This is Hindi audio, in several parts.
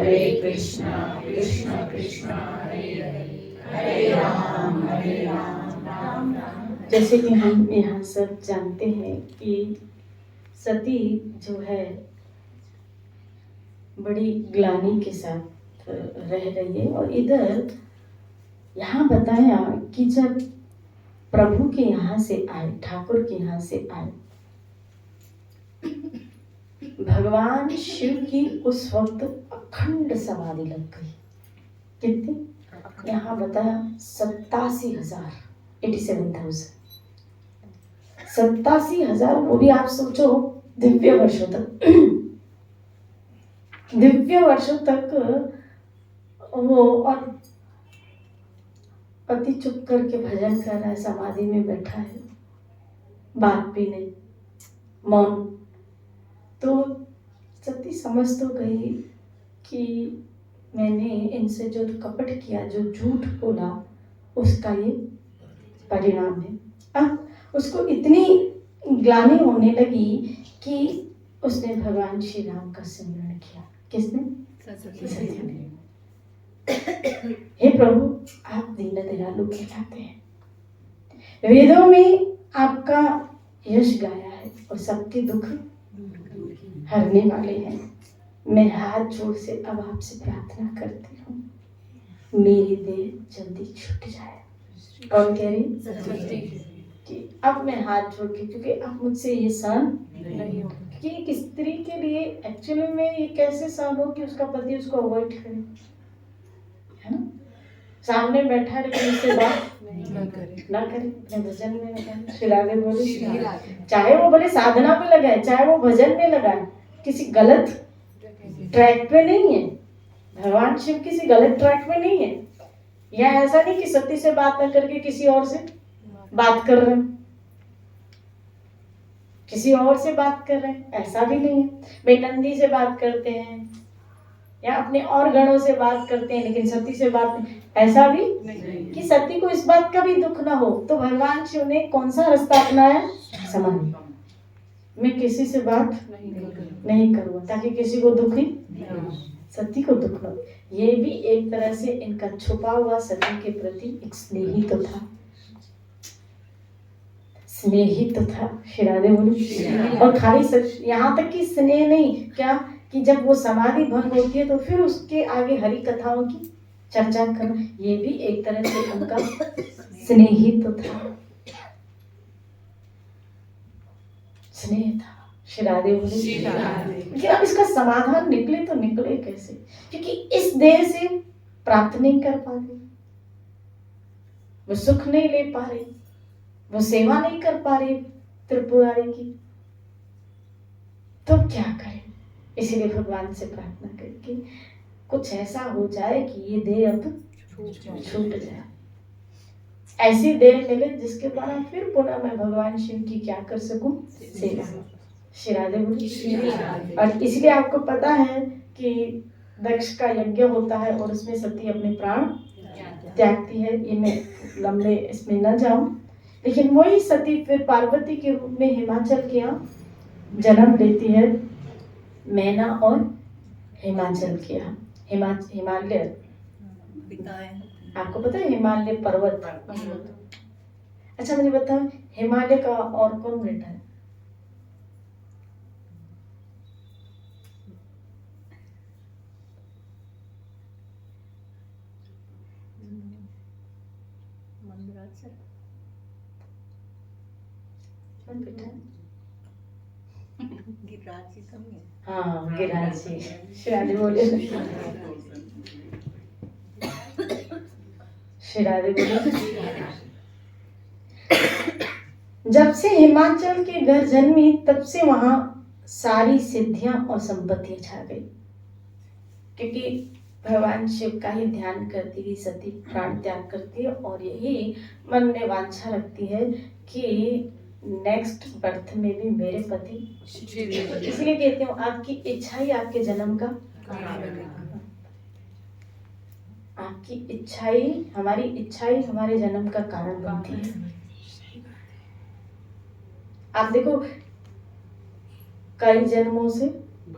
हरे कृष्णा कृष्णा कृष्णा हरे हरे, हरे राम राम राम। जैसे कि हम यहाँ सब जानते हैं कि सती जो है बड़ी ग्लानि के साथ रह रही है। और इधर यहाँ बताया कि जब प्रभु के यहाँ से आए, ठाकुर के यहाँ से आए, भगवान शिव की उस वक्त अखंड समाधि लग गई। कितनी? यहाँ बताया 87,000, 87,000, 87,000। वो भी आप सोचो दिव्य वर्षों तक, दिव्य वर्षों तक वो, और पति चुप करके भजन कर रहा है, समाधि में बैठा है, बात भी नहीं, मौन। तो सती समझ तो गई कि मैंने इनसे जो कपट किया, जो झूठ बोला, उसका ये परिणाम है। अब उसको इतनी ग्लानि होने लगी कि उसने भगवान श्री राम का सिमरण किया। किसने? सती ने। हे प्रभु, आप दीन दयालु कहलाते हैं, वेदों में आपका यश गाया है और सबके दुख हरने वाले हैं। मैं हाथ जोड़ से अब आपसे प्रार्थना करती हूँ, मेरी देह जल्दी छूट जाए। कौन कह रही? कि अब मैं हाथ जोड़ के, क्योंकि अब मुझसे ये सहन नहीं हो, कि एक स्त्री के लिए एक्चुअली में ये कैसे सहन हो कि उसका पति उसको अवॉइड करे, है ना? सामने बैठा है लेकिन उससे बात ना करे, अपने भजन में लगाए। श्री राधे बोले, चाहे वो बोले साधना पे लगाए, चाहे वो भजन में लगाए, किसी गलत ट्रैक पे नहीं है। भगवान शिव किसी गलत ट्रैक पे नहीं है। यह ऐसा नहीं कि सती से बात न करके किसी और से बात कर रहे हैं, किसी और से बात कर रहे हैं, ऐसा भी नहीं है। भाई नंदी से बात करते हैं या अपने और गणों से बात करते हैं, लेकिन सती से बात नहीं, ऐसा भी नहीं। कि सती को इस बात का भी दुख ना हो, तो भगवान शिव ने कौन सा रास्ता अपनाया? समाधि। मैं किसी से बात नहीं करूँगा ताकि किसी को दुख ही, सती को दुख न हो। ये भी एक तरह से इनका छुपा हुआ सती के प्रति एक स्नेही तो था, स्नेही तो था। शिरादे बोले, और खाली यहाँ तक कि स्नेह नहीं, क्या कि जब वो समाधि भंग होती है तो फिर उसके आगे हरि कथाओं की चर्चा करना, ये भी एक तरह से उनका स्नेही तो था, स्नेह था। शिरादे बोले, लेकिन अब इसका समाधान निकले तो निकले कैसे? क्योंकि इस देह से प्राप्त नहीं कर पा रहे, वो सुख नहीं ले पा रहे, वो सेवा नहीं कर पा रहे त्रिपुरारी की, तो क्या करें? इसीलिए भगवान से प्रार्थना करके कुछ ऐसा हो जाए कि ये देह अब छूट जाए, ऐसी देह मिले जिसके द्वारा फिर पुनः मैं भगवान शिव की क्या कर सकूं? सेवा। शिरादे बोली। और इसलिए आपको पता है कि दक्ष का यज्ञ होता है और उसमें सती अपने प्राण त्यागती है। ये मैं लंबे इसमें न जाऊं, लेकिन वही सती फिर पार्वती के रूप में हिमाचल के यहाँ जन्म लेती है, मैना और हिमाचल के यहाँ। हिमालय, आपको पता है हिमालय पर्वत? अच्छा मुझे बताओ, हिमालय का और कौन बेटा है? कौन बेटा है? गिरिराज जी तो नहीं है? हाँ गिरिराज जी। शिरादे बोले, शिरादे बोले, जब से हिमाचल के घर जन्मी तब से वहां सारी सिद्धियां और संपत्तियां छा गई, क्योंकि भगवान शिव का ही ध्यान करती हुई सती प्राण त्याग करती है और यही मन में वांछा रखती है कि नेक्स्ट बर्थ में भी मेरे पति। इसलिए कहती हूँ आपकी इच्छा ही आपके जन्म का, आपकी इच्छा ही, हमारी इच्छा ही हमारे जन्म का कारण बनती है। आप देखो कई जन्मों से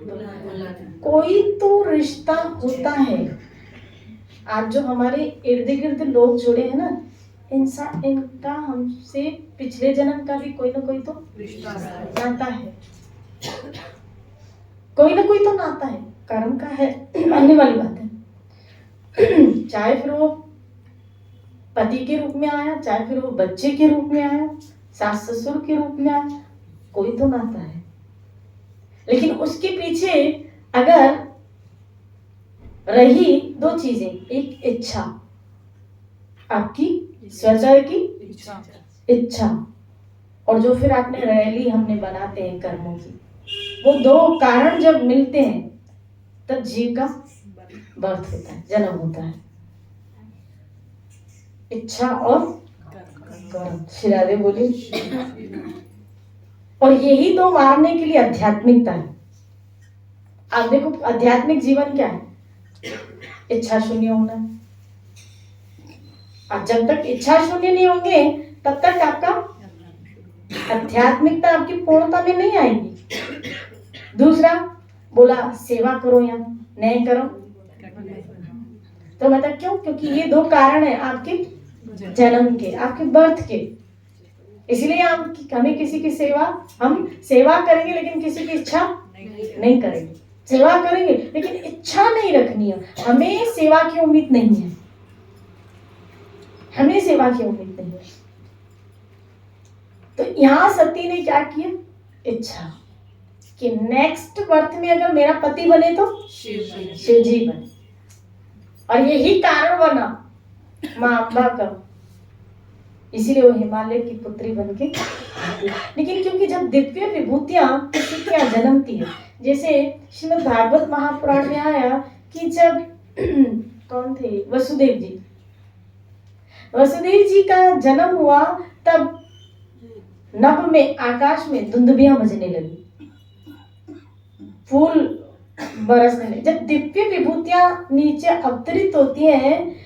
कोई तो रिश्ता होता है। आज जो हमारे इर्द गिर्द लोग जुड़े हैं ना, इंसान इनका हमसे पिछले जन्म का भी कोई ना कोई तो नाता है, कोई ना कोई तो नाता है, कर्म का है, मानने वाली बात है। चाहे फिर वो पति के रूप में आया, चाहे फिर वो बच्चे के रूप में आया, सास ससुर के रूप में आया, कोई तो नाता है। लेकिन उसके पीछे अगर रही दो चीजें, एक इच्छा, आपकी स्वतः की इच्छा, और जो फिर आपने रैली हमने बनाते हैं कर्मों की, वो दो कारण जब मिलते हैं तब जीव का बर्थ होता है, जन्म होता है। इच्छा और कर्म, श्री राधे बोली। और यही दो मारने के लिए आध्यात्मिकता है। आप देखो आध्यात्मिक जीवन क्या है, इच्छा शून्य होना। अब जब तक इच्छा शून्य नहीं होंगे तब तक आपका आध्यात्मिकता आपकी पूर्णता में नहीं आएगी। दूसरा बोला सेवा करो या नहीं करो, तो मतलब क्यों? क्योंकि ये दो कारण है आपके जन्म के, आपके बर्थ के। इसलिए हमें किसी की सेवा, हम सेवा करेंगे लेकिन किसी की इच्छा नहीं करेंगे। सेवा करेंगे लेकिन इच्छा नहीं रखनी है, हमें सेवा की उम्मीद नहीं है, हमें सेवा की उम्मीद नहीं है। तो यहां सती ने क्या किया, इच्छा कि नेक्स्ट बर्थ में अगर मेरा पति बने तो शिव जी बने, और यही कारण बना मां अम्बा का, इसीलिए वो हिमालय की पुत्री बनके। लेकिन क्योंकि जब दिव्य विभूतियां किसी के यहाँ जन्मती है, जैसे श्रीमद् भागवत महापुराण में आया कि जब कौन थे, वसुदेव जी का जन्म हुआ, तब नभ में, आकाश में धुंदुभियां बजने लगी, फूल बरसने लगे। जब दिव्य विभूतियां नीचे अवतरित होती हैं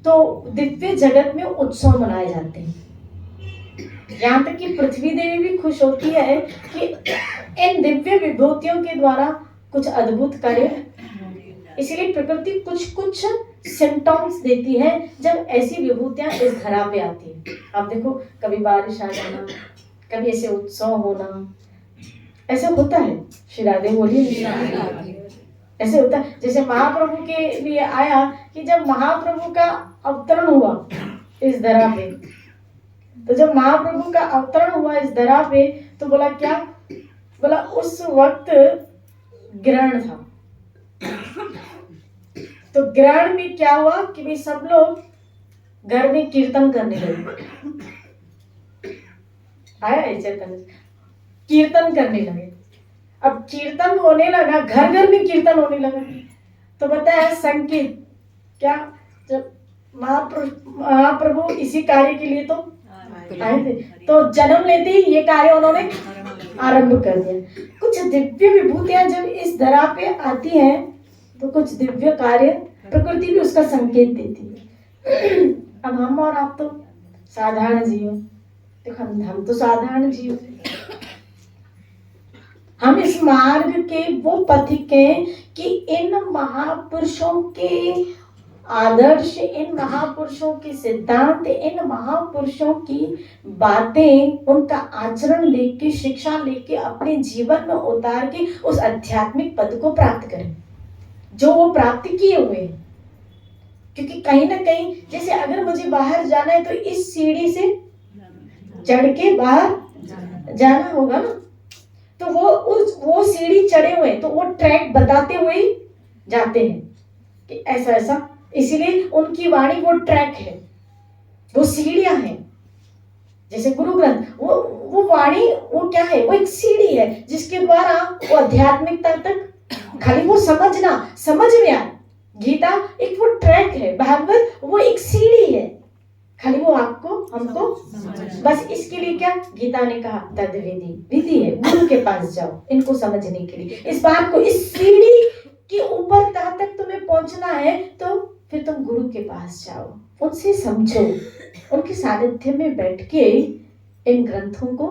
तो दिव्य जगत में उत्सव मनाए जाते हैं। यहाँ तक कि पृथ्वी देवी भी खुश होती है कि इन दिव्य विभूतियों के द्वारा कुछ अद्भुत कार्य। इसलिए प्रकृति कुछ कुछ सिम्टम्स देती है जब ऐसी विभूतियां इस धरा पे आती है। आप देखो, कभी बारिश आ जाना, कभी ऐसे उत्सव होना, ऐसे होता है। श्री राधे बोलिए। ऐसे होता है। जैसे महाप्रभु के लिए आया कि जब महाप्रभु का अवतरण हुआ इस धरा पे, तो जब महाप्रभु का अवतरण हुआ इस धरा पे, तो बोला क्या, बोला उस वक्त ग्रहण था। तो ग्रहण में क्या हुआ कि भाई सब लोग घर में कीर्तन करने लगे। आया है चैतन्य, कीर्तन करने लगे। अब कीर्तन होने लगा, घर घर में कीर्तन होने लगा, तो बताया संकेत क्या, जब महाप्रभु इसी कार्य के लिए तो आए थे, तो जन्म लेते ही ये कार्य उन्होंने आरंभ कर दिया। कुछ दिव्य विभूतियां जब इस धरा पे आती हैं तो कुछ दिव्य कार्य प्रकृति भी उसका संकेत देती है। अब हम और आप तो साधारण जीव, देखो हम तो साधारण जीव, हम इस मार्ग के वो पथिक हैं कि इन महापुरुषों के आदर्श, इन महापुरुषों के सिद्धांत, इन महापुरुषों की बातें, उनका आचरण लेके, शिक्षा लेके अपने जीवन में उतार के उस आध्यात्मिक पद को प्राप्त करें जो वो प्राप्त किए हुए हैं। क्योंकि कहीं ना कहीं, जैसे अगर मुझे बाहर जाना है तो इस सीढ़ी से चढ़ के बाहर जाना होगा ना, तो वो सीढ़ी चढ़े हुए, तो वो ट्रैक बताते हुए ही जाते हैं कि ऐसा ऐसा। इसीलिए उनकी वाणी वो ट्रैक है, वो सीढ़ियां हैं। जैसे गुरु ग्रंथ, वो वाणी वो क्या है, वो एक सीढ़ी है जिसके द्वारा वो आध्यात्मिकता तक खाली वो समझ में आए। गीता एक वो ट्रैक है, भागवत वो एक सीढ़ी है, खाली वो आपको हमको बस इसके लिए क्या गीता ने कहा, तद विधि है, गुरु के पास जाओ इनको समझने के लिए। इस बात को, इस सीढ़ी के ऊपर तक तुम्हें पहुंचना है तो फिर तुम गुरु के पास जाओ, उनसे समझो, उनके सानिध्य में बैठ के इन ग्रंथों को।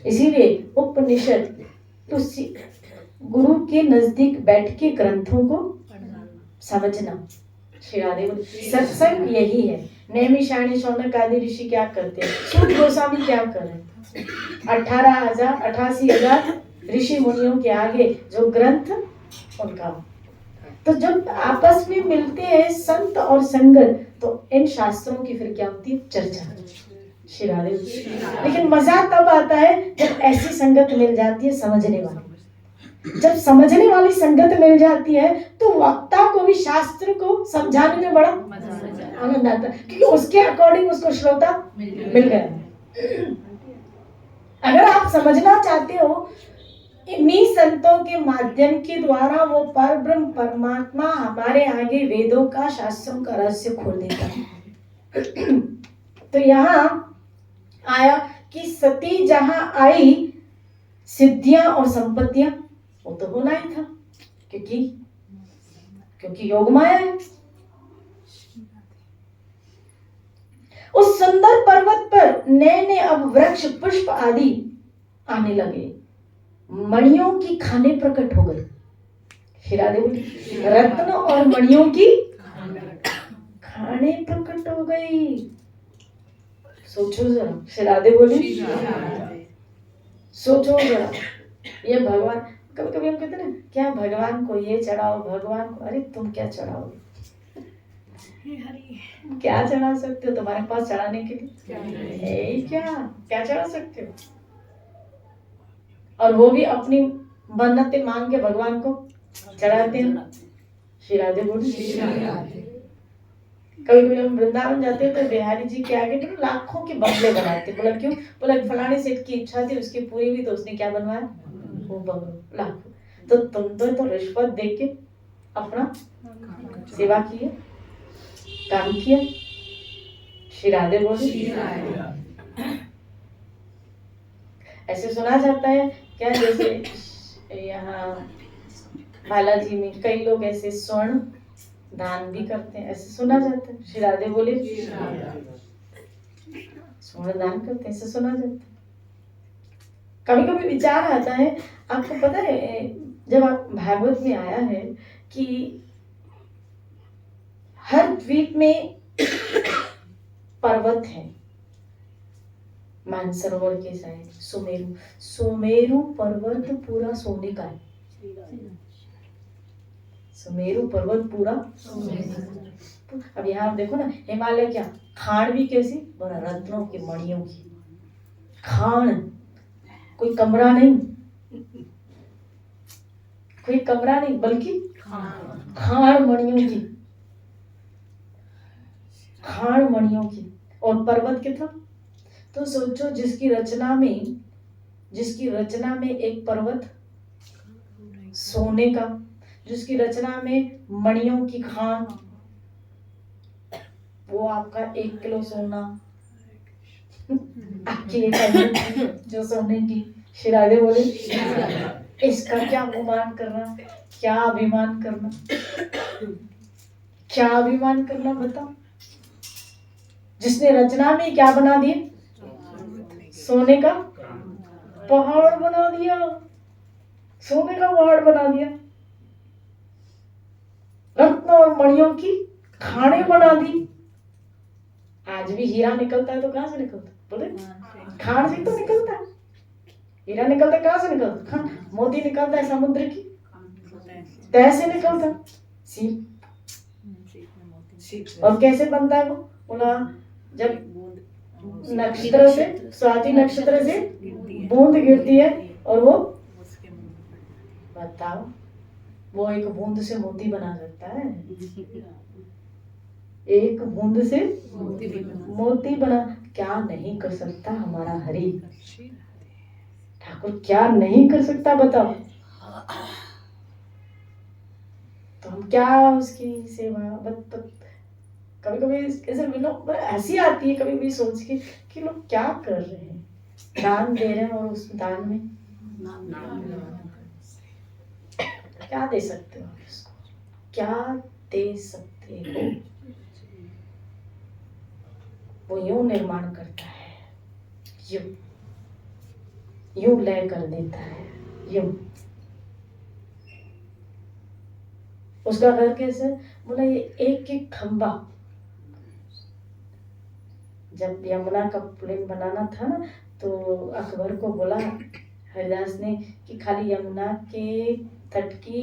इसीलिए उपनिषद तो गुरु के नजदीक बैठ के ग्रंथों को समझना। श्री राधे बोले सत्संग यही है। नैमिषारण्य शौनक आदि ऋषि क्या करते हैं, सूत गोस्वामी क्या कर रहे हैं, 88,000 ऋषि मुनियों के आगे जो ग्रंथ उनका। तो जब आपस में मिलते हैं संत और संगत, तो इन शास्त्रों की फिर क्या होती है, चर्चा। श्री राधे। लेकिन मजा तब आता है जब ऐसी संगत मिल जाती है समझने वाली। जब समझने वाली संगत मिल जाती है तो वक्ता को भी शास्त्र को समझाने में बड़ा आनंद आता है, क्योंकि उसके अकॉर्डिंग उसको श्रोता मिल गया। अगर आप समझना चाहते हो, इन्हीं संतों के माध्यम के द्वारा वो परब्रह्म परमात्मा हमारे आगे वेदों का, शास्त्रों का रहस्य खोल देता है। तो यहाँ आया कि सती जहां आई, सिद्धियां और संपत्तियां वो तो होना ही था, क्योंकि योग माया है। उस सुंदर पर्वत पर नए नए अब वृक्ष पुष्प आदि आने लगे, मणियों की खाने प्रकट हो गई। हीरा देवी, रत्न और मणियों की खाने प्रकट हो गई। सोचो जरा, श्री बोली सोचो जरा, ये भगवान, कभी कभी हम कहते हैं ना, क्या भगवान को ये चढ़ाओ, भगवान को, अरे तुम क्या चढ़ाओगे, क्या चढ़ा सकते हो, तुम्हारे पास चढ़ाने के लिए क्या चढ़ा सकते हो। और वो भी अपनी मन्नतें मांग के भगवान को चढ़ाते हैं। श्री राधे बोली। कभी कभी हम वृंदावन जाते हैं तो बिहारी जी के आगे तो लाखों के बंगले बनाते। बोला क्यों, बोला फलाने सेठ की इच्छा थी, उसकी पूरी हुई तो उसने क्या बनवाया, वो बंगलो, लाखों। तो तुम तो रिश्वत दे के अपना सेवा किए, काम किया। श्री राधे बोली। ऐसे सुना जाता है क्या, जैसे यहाँ बालाजी में कई लोग ऐसे स्वर्ण दान भी करते हैं, ऐसे सुना जाता है। श्री राधे बोले स्वर्ण दान करते हैं, ऐसे सुना जाता है। कभी कभी विचार आता है, आपको पता है जब आप भागवत में आया है कि हर द्वीप में पर्वत है, मानसरोवर के साइड सुमेरु पर्वत पूरा सोने का है। सुमेरु पर्वत पूरा। अब यहाँ देखो ना, हिमालय क्या खान भी कैसी, बोला रत्नों की मणियों की खान, कोई कमरा नहीं, बल्कि खान मणियों की। और पर्वत कितना, तो सोचो जिसकी रचना में एक पर्वत सोने का, जिसकी रचना में मणियों की खान, वो आपका 1 किलो सोना आपकी एक जो सोने की। श्री राधे बोले इसका क्या अभिमान करना, क्या अभिमान करना बताओ। जिसने रचना में क्या बना दिए, सोने का पहाड़ बना दिया, सोने का पहाड़ बना दिया, रत्न और मणियों की खाने बना दी। आज भी हीरा निकलता है तो कहां से निकलता, बोले खान से तो निकलता है। हीरा निकलता है कहां से निकलता, खान। मोती निकलता है समुद्र की तह से निकलता है, सीप। और कैसे बनता है वो, बोला जब नक्षत्र से, स्वाति नक्षत्र से बूंद गिरती है और वो, बताओ वो एक बूंद से मोती बना सकता है, एक बूंद से मोती बना, क्या नहीं कर सकता हमारा हरि ठाकुर, क्या नहीं कर सकता बताओ। तो हम क्या उसकी सेवा। कभी कभी ऐसे हंसी आती है, कभी कभी सोच के कि लोग क्या कर रहे हैं, दान दे रहे हैं और उस दान में क्या दे सकते हो, क्या दे सकते हो। वो यूं निर्माण करता है, यूं लय कर देता है, यूं उसका घर कैसे? बोला ये एक एक खंबा, जब यमुना का पुलिंग बनाना था ना, तो अकबर को बोला हरिदास ने कि खाली यमुना के तट की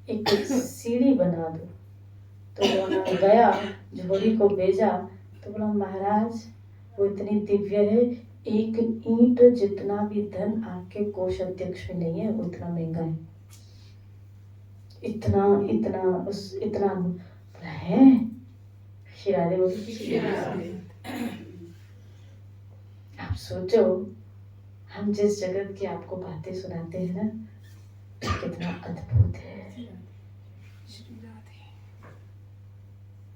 एक सीढ़ी बना दो। तो वहाँ गया, झोरी को भेजा, तो बोला महाराज वो इतनी दिव्य है, एक ईंट जितना भी धन आपके कोषाध्यक्ष में नहीं है, उतना महंगा है। इतना इतना उस इतना बोला है। शिरादे बोली, आप सोचो हम जिस जगत की आपको बातें सुनाते हैं ना, कितना अद्भुत है।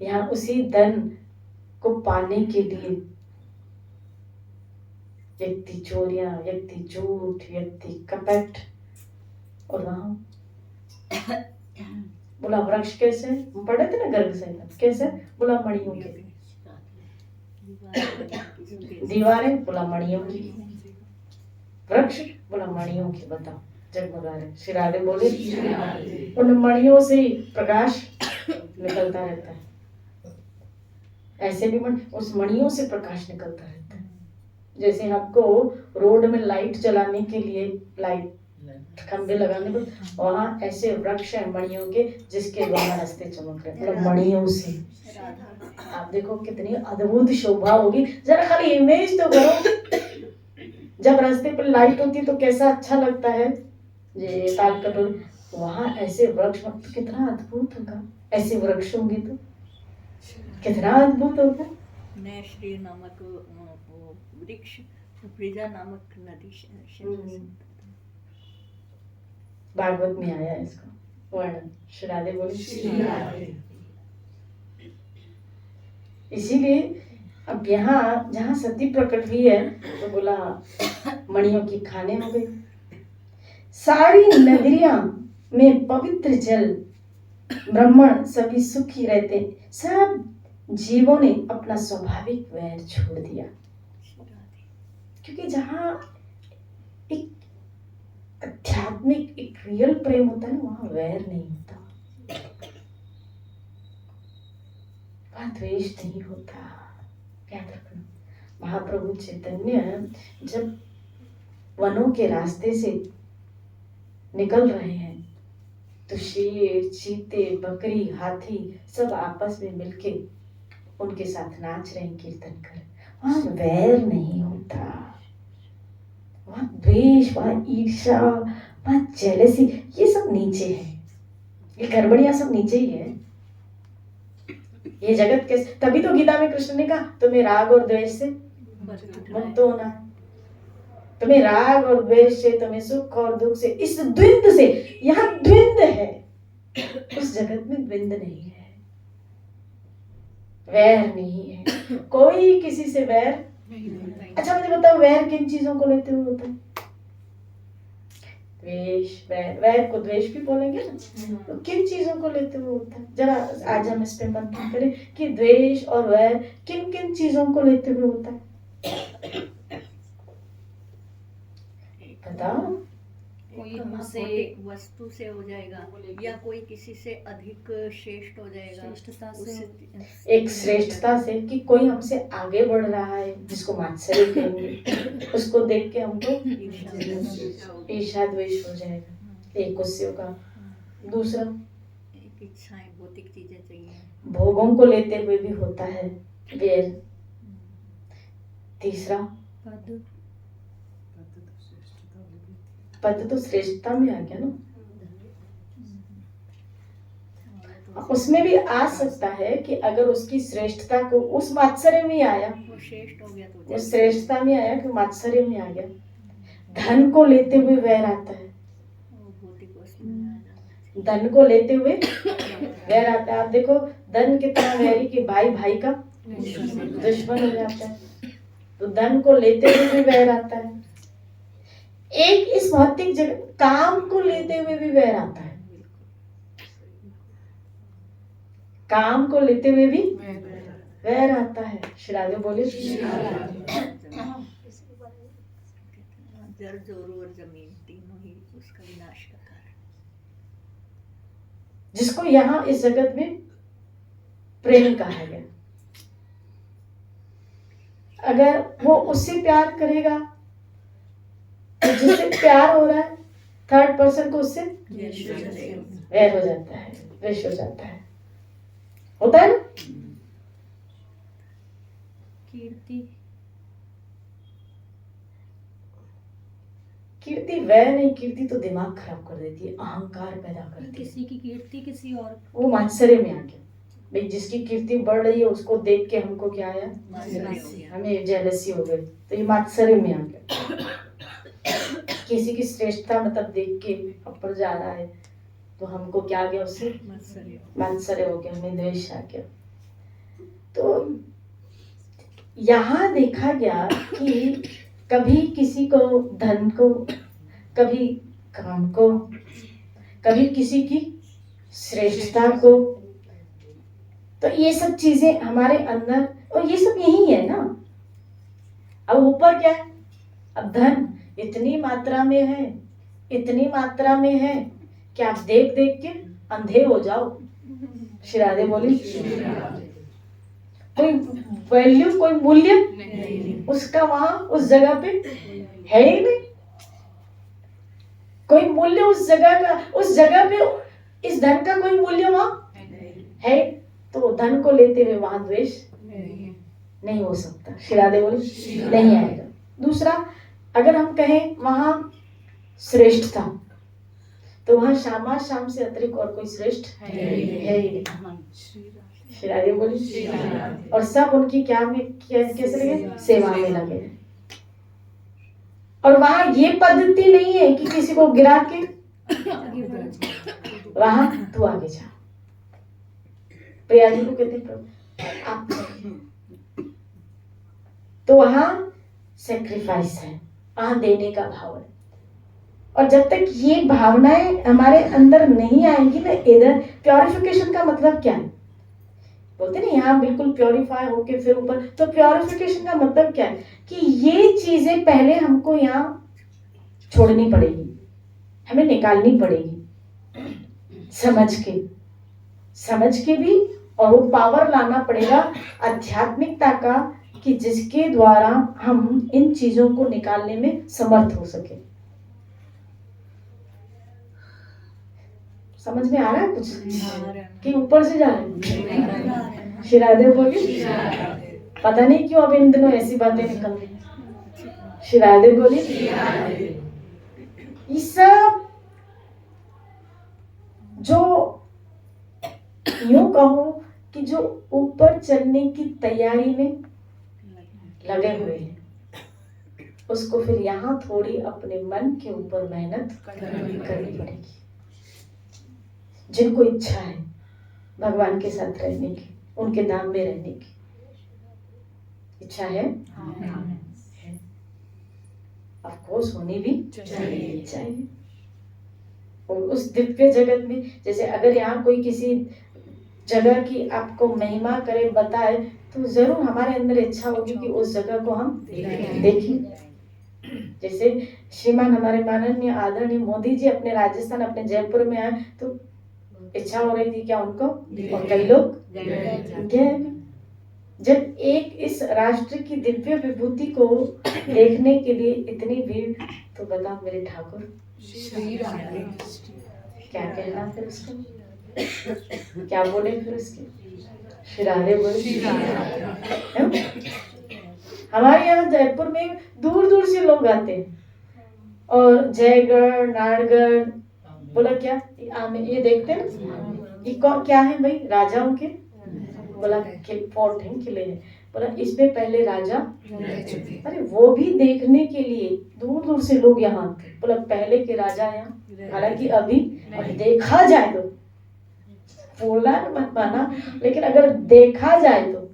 यहाँ उसी धन को पाने के लिए व्यक्ति चोरियां, व्यक्ति झूठ, व्यक्ति कपट, और वहां बोला वृक्ष कैसे, हम पढ़े थे ना गर्भ संहिता, कैसे? बोला मणियों के, दीवारें बोला मणियों की, वृक्ष बोला मणियों की। बताओ जगमगा रहे। श्री राधे बोले उन मणियों से ही प्रकाश निकलता रहता है। ऐसे भी उस मणियों से प्रकाश निकलता रहता है। जैसे आपको रोड में लाइट जलाने के लिए लाइट खंबे लगाने को, वहाँ ऐसे वृक्ष है मणियों के, जिसके द्वारा रास्ते चमक रहे हैं मणियों से। आप देखो कितनी अद्भुत शोभा होगी, जरा खाली इमेज तो करो। जब रास्ते पर लाइट होती तो कैसा अच्छा लगता है। ये ताल कटोरी, वहाँ ऐसे वृक्ष तो कितना अद्भुत होगा। ऐसे वृक्ष होंगे तो कितना अद्भुत होगा। नैश्री नामक वो वृक्ष, ब्रिजा नामक नदी भागवत में आया है इसका वर्णन। श्री राधे बोले। इसीलिए अब यहाँ जहाँ सती प्रकट हुई है, तो बोला मणियों की खाने हो गई। सारी नगरियां में पवित्र जल, ब्राह्मण सभी सुखी रहते। सब जीवों ने अपना स्वाभाविक वैर छोड़ दिया, क्योंकि जहाँ एक आध्यात्मिक एक रियल प्रेम होता है ना, वहाँ वैर नहीं होता, वहाँ द्वेष नहीं होता। याद रखना, महाप्रभु चैतन्य जब वनों के रास्ते से निकल रहे हैं, तो शेर, चीते, बकरी, हाथी सब आपस में मिलके उनके साथ नाच रहे हैं, कीर्तन कर। वहाँ वैर नहीं होता, वहाँ द्वेष, वहाँ ईर्ष्या, वहाँ जेलसी, ये सब नीचे है। ये गड़बड़ियां सब नीचे ही है। ये जगत के, तभी तो गीता में कृष्ण ने कहा तुम्हें राग और द्वेष से मुक्त होना है। तुम्हें राग और द्वेष से, तुम्हें सुख और दुख से, इस द्वंद से, यहाँ द्वंद है, उस जगत में द्वंद नहीं है, वैर नहीं है, कोई किसी से वैर। अच्छा मुझे बताओ, वैर किन चीजों को लेते हुए होता है? द्वेष, वैर, वैर को द्वेष भी बोलेंगे ना, तो किन चीजों को लेते हुए होता है? जरा आज हम इस पे मंथन करें कि द्वेष और वैर किन किन चीजों को लेते हुए होता है। बताओ। कोई हमसे वस्तु से हो जाएगा, या कोई किसी से अधिक श्रेष्ठ हो जाएगा, एक श्रेष्ठता से कि कोई हमसे आगे बढ़ रहा है, जिसको मात्सर्य कहेंगे, उसको देख के हमको ईर्ष्या द्वेष हो जाएगा, एक उससे होगा। दूसरा, एक इच्छाएं, भौतिक चीजें चाहिए, भोगों को लेते हुए भी होता है वैर। तीसरा, पद तो श्रेष्ठता में आ गया ना, उसमें भी आ सकता है कि अगर उसकी श्रेष्ठता को उस मात्सर्य में आया, वो श्रेष्ठ हो गया, तो उस श्रेष्ठता में आया कि मात्सर्य में आ गया। धन को लेते हुए वैर आता है, धन को लेते हुए वैर आता है। आप देखो धन कितना वैरी कि भाई भाई का दुश्मन हो जाता है, तो धन को लेते हुए भी वैर आता है। एक इस भौतिक जगत, काम को लेते हुए भी वैर आता है, काम को लेते हुए भी वैर आता है। श्री राधे बोले। जल, जोर और जमीन तीनों ही उसका विनाश का कारण। जिसको यहाँ इस जगत में प्रेम कहा गया। अगर वो उससे प्यार करेगा तो जिससे प्यार हो रहा है, थर्ड पर्सन को उससे वैर हो जाता है, द्वेष हो जाता है, होता है ना। कीर्ति वह नहीं, कीर्ति तो दिमाग खराब कर देती है, अहंकार पैदा करती है। किसी की कीर्ति किसी और, वो मात्सर्य में आके, भाई जिसकी कीर्ति बढ़ रही है उसको देख के हमको क्या आया, हमें जेलसी हो गई, तो ये मात्सर्य में आके। किसी की श्रेष्ठता मतलब देख के ऊपर जा रहा है तो हमको क्या आ गया, उससे मात्सर्य हो गया, हमें द्वेष आ गया। तो यहाँ देखा गया कि कभी किसी को धन को, कभी काम को, कभी किसी की श्रेष्ठता को, तो ये सब चीजें हमारे अंदर, और ये सब यही है ना। अब ऊपर क्या है, अब धन इतनी मात्रा में है, इतनी मात्रा में है कि आप देख देख के अंधे हो जाओ। श्री राधे बोली, कोई वैल्यू, कोई मूल्य उसका वहां उस जगह पे है ही नहीं। कोई मूल्य उस जगह का, उस जगह पे इस धन का कोई मूल्य वहां है, तो धन को लेते हुए वहां द्वेष नहीं हो सकता। श्री राधे बोली, नहीं आएगा। दूसरा, अगर हम कहें वहां श्रेष्ठता, तो वहां श्यामा श्याम से अतिरिक्त और कोई श्रेष्ठ है ही नहीं। श्री राधे बोली, और सब उनकी क्या में कैसे लगे, सेवा में लगे। और वहां ये पद्धति नहीं है कि किसी को गिरा के वहां तू आगे जा। प्रिया जी को कहते हैं आप, तो वहां सेक्रीफाइस है, वहां देने का भाव है। और जब तक ये भावनाएं हमारे अंदर नहीं आएंगी ना, इधर प्योरिफिकेशन का मतलब क्या है, बोलते ना यहाँ बिल्कुल प्योरीफाई होके फिर ऊपर, तो प्योरिफिकेशन का मतलब क्या है कि ये चीजें पहले हमको यहाँ छोड़नी पड़ेगी, हमें निकालनी पड़ेगी, समझ के भी, और वो पावर लाना पड़ेगा आध्यात्मिकता का, कि जिसके द्वारा हम इन चीजों को निकालने में समर्थ हो सके। समझ में आ रहा है कुछ कि ऊपर से जा रहे हैं? श्री राधे बोली, पता नहीं क्यों अब इन दिनों ऐसी बातें निकल रही। श्री राधे बोली, ये सब जो यूं कहो कि जो ऊपर चलने की तैयारी में लगे हुए हैं, उसको फिर यहाँ थोड़ी अपने मन के ऊपर मेहनत करनी पड़ेगी। जिनको इच्छा है भगवान के साथ रहने की, उनके धाम में रहने की इच्छा है, ऑफ कोर्स होनी भी चाहिए। और उस दिव्य जगत में, जैसे अगर यहाँ कोई किसी जगह की आपको महिमा करे, बताए, तो जरूर हमारे अंदर इच्छा होगी कि उस जगह को हम देखें। जैसे श्रीमान हमारे माननीय आदरणीय मोदी जी अपने राजस्थान, अपने जयपुर में आए, तो इच्छा हो रही थी क्या उनको, और कई लोग गए। जब एक इस राष्ट्र की दिव्य विभूति को देखने के लिए इतनी भीड़, तो बताओ मेरे ठाकुर क्या कहना फिर उसको, क्या बोले फिर उसके। श्री राधे बोले, हमारे यहाँ जयपुर में दूर दूर से लोग आते हैं, और जयगढ़, नारगढ़, बोला क्या ये देखते हैं ना, ये कौन क्या है भाई, राजाओं के, बोला फोर्ट है, किले हैं, बोला इसमें पहले राजा, अरे वो भी देखने के लिए दूर दूर से लोग यहाँ आते, बोला पहले के राजा यहाँ, हालांकि अभी देखा जाए तो, बोला मत माना, लेकिन अगर देखा जाए तो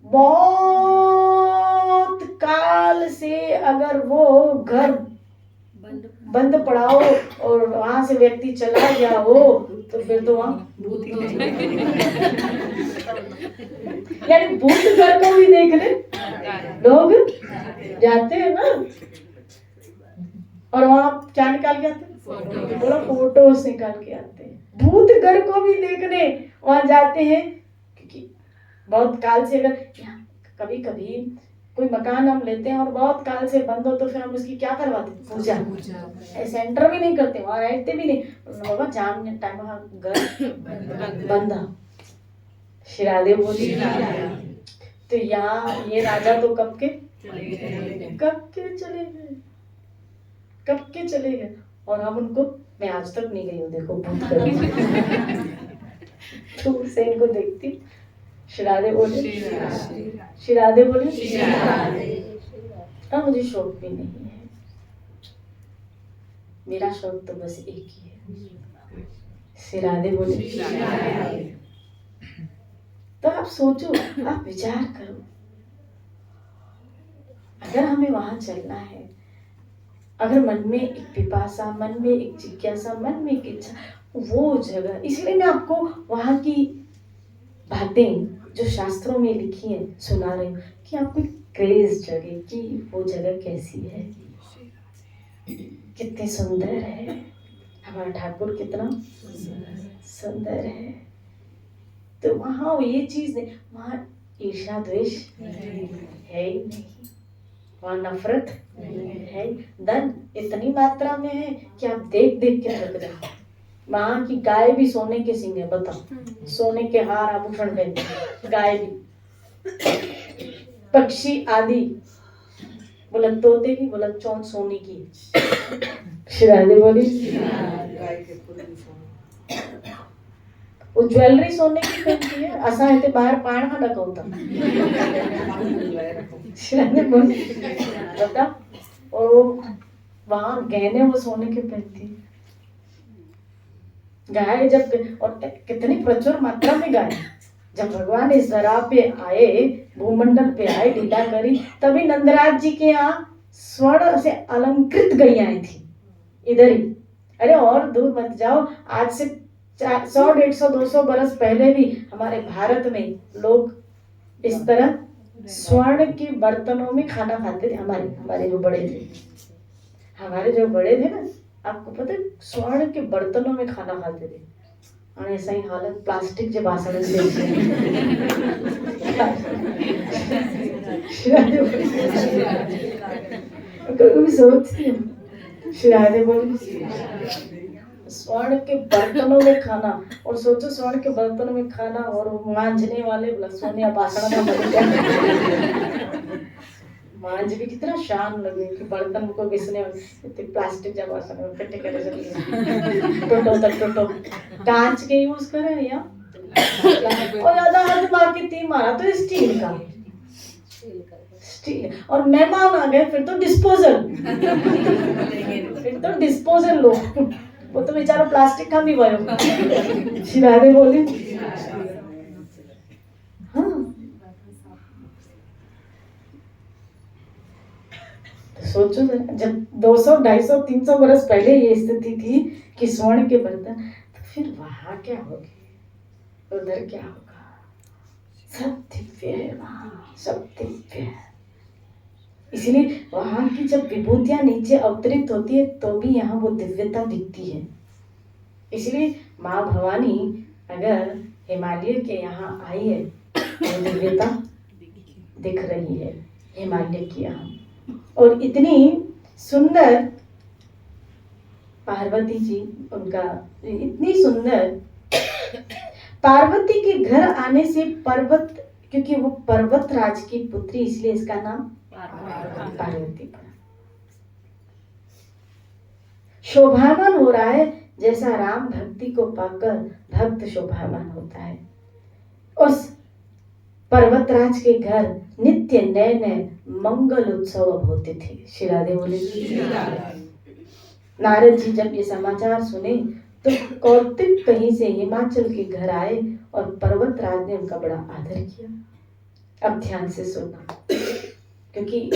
बहुत काल से अगर वो घर बंद पड़ा हो और वहां से व्यक्ति चला गया हो, तो फिर तो वहां यानी भूत घर को भी देखने लोग जाते हैं ना, और वहां क्या निकाल के आते हैं, बोला फोटोज निकाल के आते हैं। भूत घर को भी देखने वहां जाते हैं, क्योंकि बहुत काल से अगर कभी कभी कोई मकान हम लेते हैं और बहुत काल से बंद हो तो फिर हम उसकी क्या करवाते हैं, पूजा। सेंटर भी नहीं करते, वहां रहते भी नहीं, बाबा जाम टाइम घर बंदा शिरादे बोली। तो यहाँ ये राजा तो कब के चले गए, कब के चले गए, और हम उनको, मैं आज तक नहीं गई हूँ देखो भूत कर दूर से इनको देखती, शिरादे बोले, शिरादे बोले। अब मुझे शौक भी नहीं है, मेरा शौक तो बस एक ही है, शिरादे बोले। तो आप सोचो, आप विचार करो, अगर हमें वहां चलना है, अगर मन में एक पिपासा, मन में एक जिज्ञासा, मन में एक इच्छा, वो जगह, इसलिए मैं आपको वहां की बातें जो शास्त्रों में लिखी है सुना रही हूँ, कि आपको क्रेज जगे कि वो जगह कैसी है, कितनी सुंदर है, हमारा ठाकुर कितना सुंदर है। तो वहां ये चीज नहीं, वहां ईर्ष्या द्वेष है ही नहीं, वहां नफरत है, धन इतनी मात्रा में है कि आप देख देख के थक जाओ। वहां की गाय भी सोने के सिंग है, बताओ, सोने के हार आभूषण पहनते हैं, गाय भी, पक्षी आदि, बोला तोते की, बोला चौंच सोने की, शिरादे बोली, वो ज्वेलरी सोने की पहनती है, असा इथे बाहेर पाण हा डकवता, शिरादे बोली, बता, और वो वहां गहने वो सोने के पहनती है। गाय जब, और कितनी प्रचुर मात्रा में गाय, जब भगवान इस धरा पे आए, भूमंडल पे आए, लीला करी, तभी नंदराज जी के यहाँ स्वर्ण से अलंकृत गैयाएं थी, इधर ही। अरे और दूर मत जाओ, आज से 100, 150, 200 बरस पहले भी हमारे भारत में लोग इस तरह स्वर्ण के बर्तनों में खाना खाते थे। हमारे जो बड़े थे, हमारे जो बड़े थे ना, आपको पता है, स्वर्ण के बर्तनों में खाना खाते थे। और ऐसा ही हालत प्लास्टिक के बासण से कभी सोचती हूँ, शिरादे बोली, स्वर्ण के बर्तनों में खाना, और सोचो स्वर्ण के बर्तनों में खाना, और मांझने वाले सोने बासण मांझ भी कितना शान लगे कि बर्तन को घिसने वाले प्लास्टिक जब बासण में कट्टे करे टोटो तक टोटो कांच के यूज करे या और ज्यादा हाथ मार के तीन मारा तो स्टील का, स्टील। और मेहमान आ गए फिर तो डिस्पोजल, फिर तो डिस्पोजल लो, वो तो बेचारा प्लास्टिक का भी भयो। शिरादे बोली, हाँ सोचो जब 200, 250, 300 बरस पहले ये स्थिति थी कि स्वर्ण के बर्तन, तो फिर वहां क्या होगी, उधर क्या होगा, सब दिव्य है वहां, सब दिव्य है। इसलिए वहां की जब विभूतियां नीचे अवतरित होती है तो भी यहाँ वो दिव्यता दिखती है। इसलिए माँ भवानी अगर हिमालय के यहाँ आई है तो दिव्यता दिख रही है हिमालय की यहाँ। और इतनी सुंदर पार्वती जी, उनका इतनी सुंदर, पार्वती के घर आने से पर्वत, क्योंकि वो पर्वत राज की पुत्री इसलिए इसका नाम पार्वती पड़ा। शोभामान हो रहा है जैसा राम भक्ति को पाकर भक्त शोभामान होता है। उस पर्वतराज के घर नित्य नए नए मंगल उत्सव होते थे। शिरादे बोले। नारद जी जब ये समाचार सुने तो कौतिक कहीं से हिमाचल के घर आए और पर्वतराज ने उनका बड़ा आदर किया। अब ध्यान से सुनना, क्योंकि